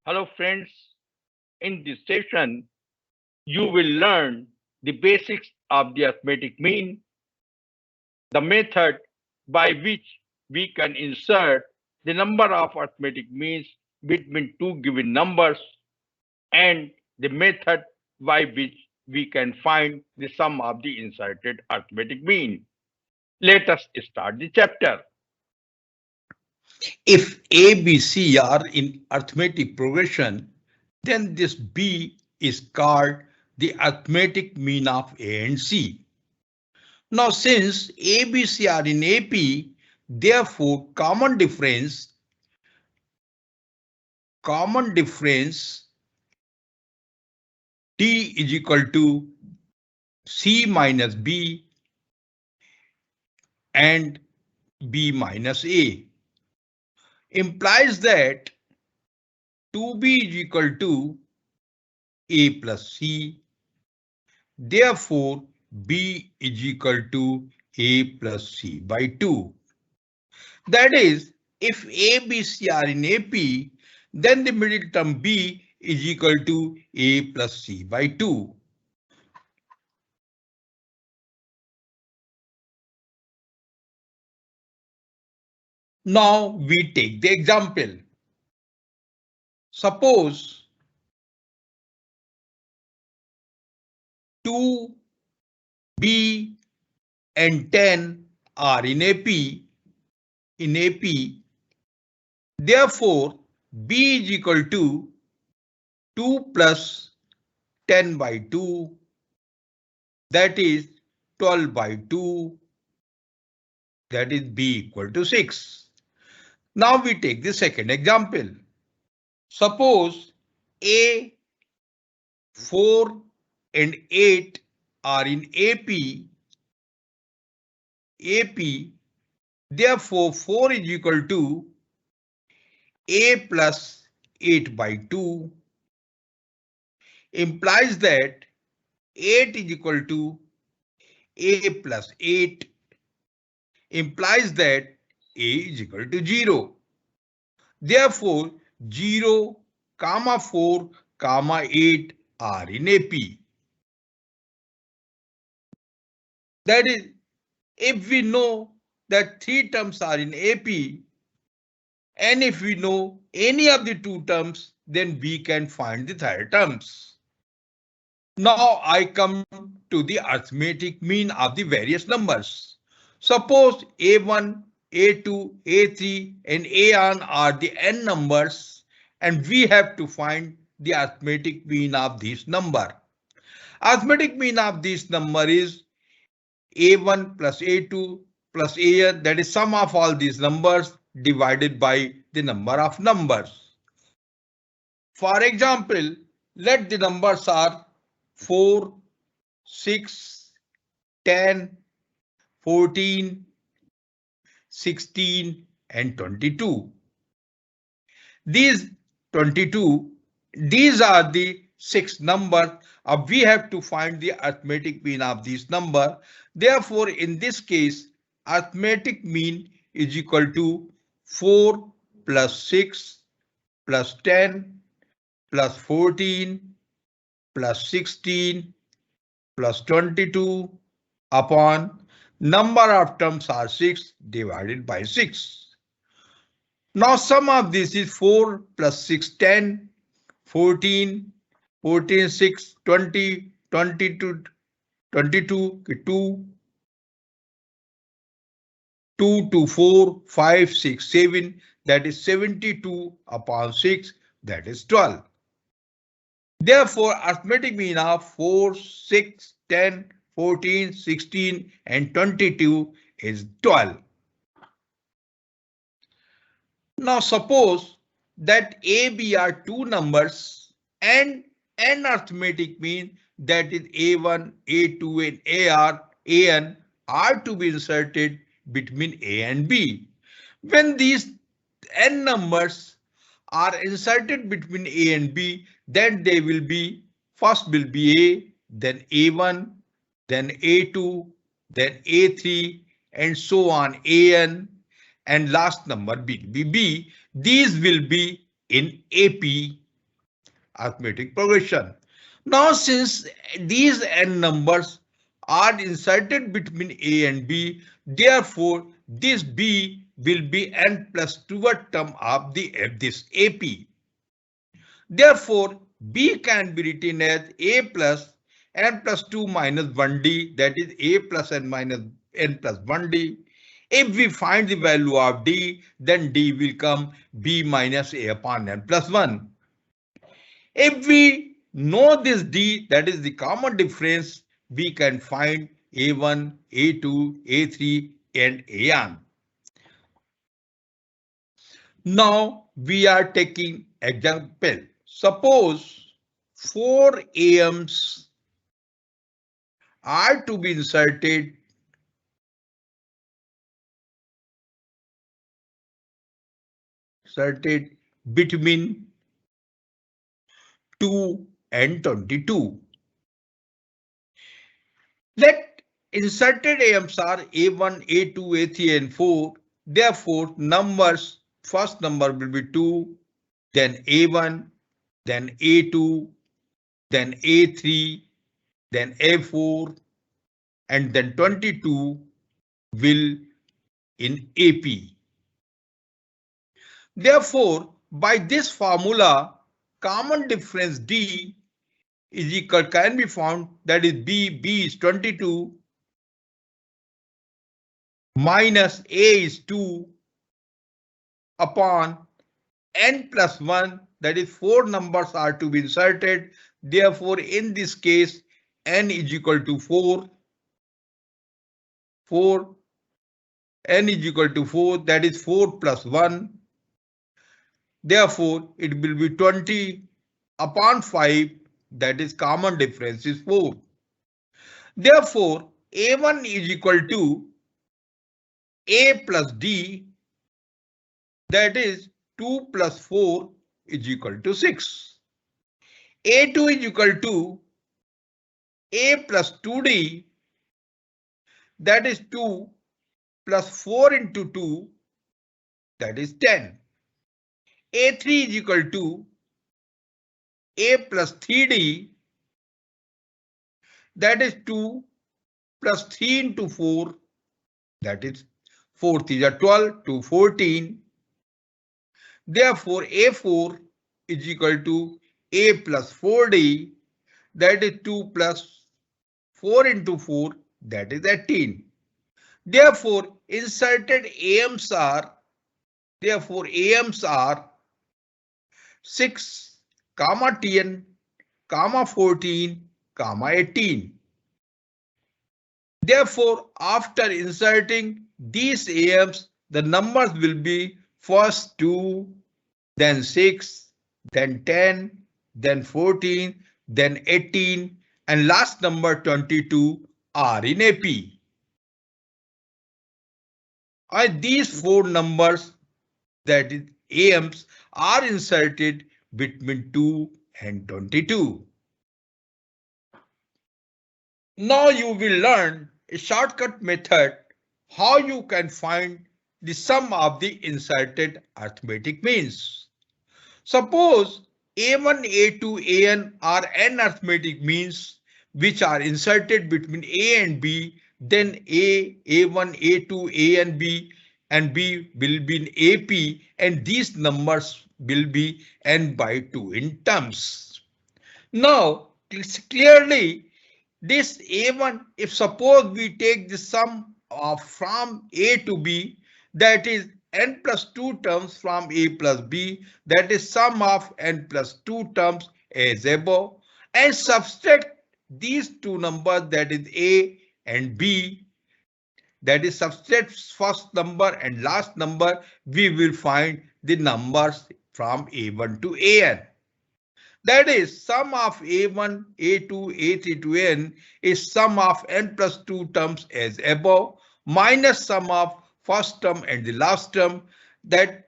Hello friends, in this session you will learn the basics of the arithmetic mean, the method by which we can insert the number of arithmetic means between two given numbers, and the method by which we can find the sum of the inserted arithmetic mean. Let us start the chapter. If A, B, C are in arithmetic progression, then this B is called the arithmetic mean of A and C. Now, since A, B, C are in AP, therefore common difference T is equal to C minus B and B minus A implies that 2B is equal to A plus C. Therefore, B is equal to A plus C by 2. That is, if A, B, C are in AP, then the middle term B is equal to A plus C by 2. Now we take the example. Suppose 2, B and 10 are in AP. Therefore, B is equal to 2 plus 10 by 2, that is 12 by 2, that is B equal to 6. Now we take the second example. Suppose A, 4 and 8 are in AP, therefore 4 is equal to A plus 8 by 2, implies that 8 is equal to A plus 8, implies that A is equal to 0. Therefore, 0, 4, 8 are in AP. That is, if we know that 3 terms are in AP, and if we know any of the 2 terms, then we can find the third terms. Now I come to the arithmetic mean of the various numbers. Suppose A1, A2, A3 and An are the n numbers, and we have to find the arithmetic mean of this number. Arithmetic mean of this number is A1 plus A2 plus An, that is sum of all these numbers divided by the number of numbers. For example, let the numbers are 4, 6, 10, 14, 16 and 22. These 22, these are the 6 numbers. We have to find the arithmetic mean of this number. Therefore, in this case, arithmetic mean is equal to 4 plus 6 plus 10 plus 14 plus 16 plus 22 upon number of terms are 6 divided by 6. Now sum of this is 4 plus 6, 10, 14, 14, 6, 20, 22, 22, 2, 2 to 4, 5, 6, 7, that is 72 upon 6, that is 12. Therefore, arithmetic mean of 4, 6, 10, 14, 16 and 22 is 12. Now suppose that A, B are 2 numbers and n arithmetic mean, that is A1, A2 and An are to be inserted between A and B. When these n numbers are inserted between A and B, then they will be, first will be A, then A1, then A2, then A3 and so on An, and last number will be B. These will be in AP arithmetic progression. Now, since these n numbers are inserted between A and B, therefore this B will be n plus 2nd term of this AP. Therefore, B can be written as A plus n plus 2 minus 1D, that is A plus n minus n plus 1D. If we find the value of D, then D will come B minus A upon n plus 1. If we know this D, that is the common difference, we can find A1, A2, A3 and An. Now we are taking example. Suppose 4 AMs are to be inserted between 2 and 22. Let inserted AMs are A1, A2, A3 and 4. Therefore, first number will be 2, then A1, then A2, then A3, then A4, and then 22 will in AP. Therefore, by this formula, common difference D is equal can be found, that is B is 22 minus A is 2 upon n plus 1, that is 4 numbers are to be inserted. Therefore, in this case, n is equal to 4. N is equal to 4, that is 4 plus 1. Therefore, it will be 20 upon 5, that is common difference is 4. Therefore, A1 is equal to A plus D, that is 2 plus 4 is equal to 6. A2 is equal to A plus 2D, that is 2 plus 4 into 2, that is 10. A3 is equal to A plus 3D, that is 2 plus 3 into 4, that is 4 is 12 to 14. Therefore, A4 is equal to A plus 4D, that is 2 plus 4 into 4, that is 18. Therefore, inserted AMs are 6, 10, 14, 18. Therefore, after inserting these AMs, the numbers will be first 2, then 6, then 10, then 14, then 18, and last number 22 are in AP. And these 4 numbers, that is AMs, are inserted between 2 and 22. Now you will learn a shortcut method how you can find the sum of the inserted arithmetic means. Suppose A1, A2, An are n arithmetic means which are inserted between A and B, then A1, A2, A and B will be in AP, and these numbers will be n by 2 in terms. Now, clearly, this A1, if suppose we take the sum of from A to B, that is n plus 2 terms from A plus B, that is sum of n plus 2 terms as above, and subtract these two numbers, that is A and B, that is subtract first number and last number, we will find the numbers from A1 to An. That is sum of A1, A2, A3 to N is sum of n plus 2 terms as above minus sum of first term and the last term. Then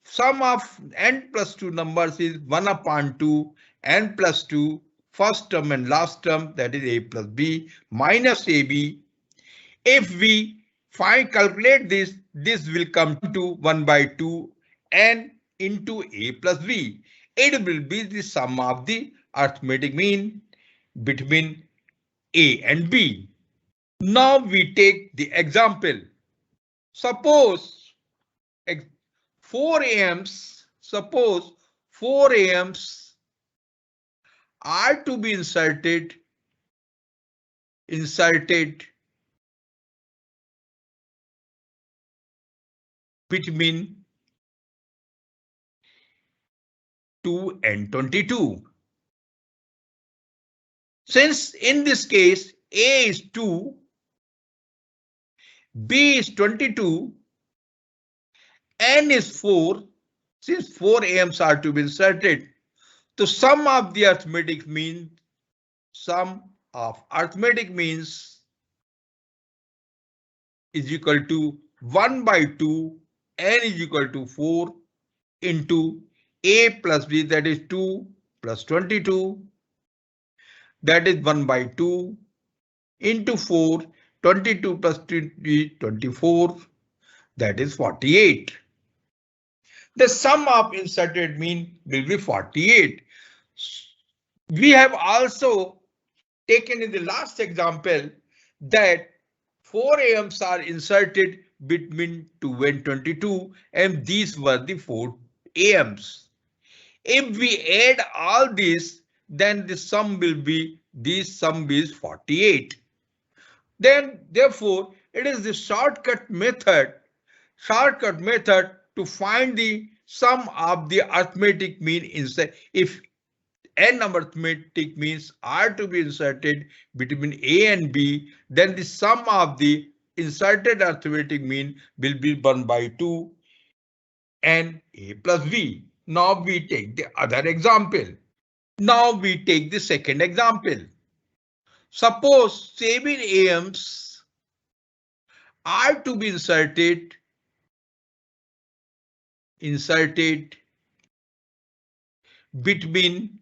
sum of n plus 2 numbers is 1 upon 2, n plus 2, first term and last term, that is A plus B minus AB. If we calculate this, this will come to 1 by 2 n into A plus B. it will be the sum of the arithmetic mean between A and B. Now we take the example. Suppose 4 AMs, suppose 4 AMs are to be inserted between 2 and 22. Since in this case A is 2, B is 22, N is 4, since 4 AMs are to be inserted, the sum of the arithmetic means is equal to 1 by 2, N is equal to 4 into A plus B, that is 2 plus 22, that is 1 by 2 into 4, 22 plus 20, 24, that is 48. The sum of inserted mean will be 48. We have also taken in the last example that 4 AMs are inserted between 2 and 22, and these were the 4 AMs. If we add all these, then the sum will be, this sum is 48. Then therefore it is the shortcut method to find the sum of the arithmetic mean inside. If n arithmetic means are to be inserted between A and B, then the sum of the inserted arithmetic mean will be 1 by 2 and A plus B. Now we take the other example. Now we take the second example. Suppose 7 AMs are to be inserted between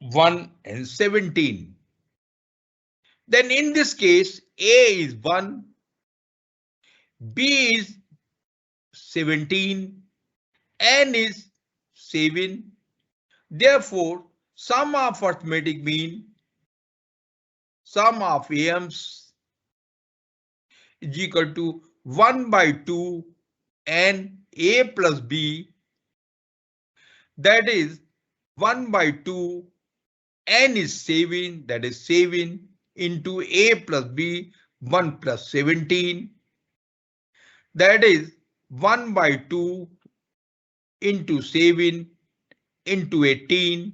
1 and 17. Then in this case, A is 1, B is 17, N is 7. Therefore, sum of arithmetic mean, sum of AMs is equal to 1 by 2 and A plus B, that is 1 by 2, N is 7, that is 7 into A plus B, 1 plus 17, that is 1 by 2 into 7 into 18,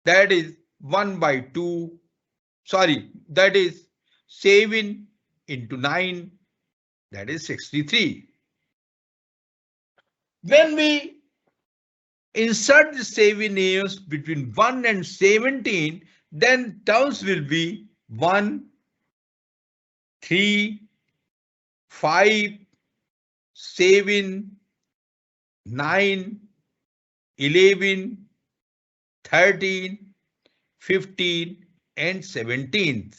that is 1 by 2, that is 7 into 9, that is 63. When we insert the 7 AMs between 1 and 17, then terms will be 1, 3, 5, 7, 9, 11, 13, 15, and 17.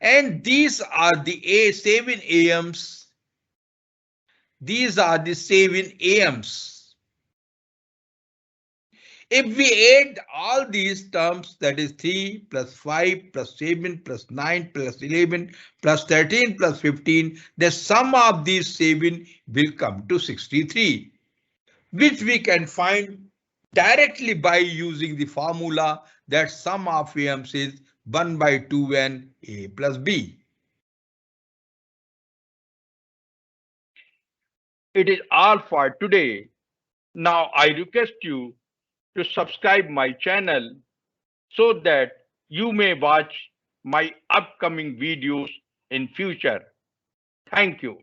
And these are the 7 AMs. These are the 7 AMs. If we add all these terms, that is 3 plus 5 plus 7 plus 9 plus 11 plus 13 plus 15, the sum of these 7 will come to 63, which we can find directly by using the formula that sum of AMs is 1 by 2 and A plus B. It is all for today. Now I request you to subscribe my channel so that you may watch my upcoming videos in future. Thank you.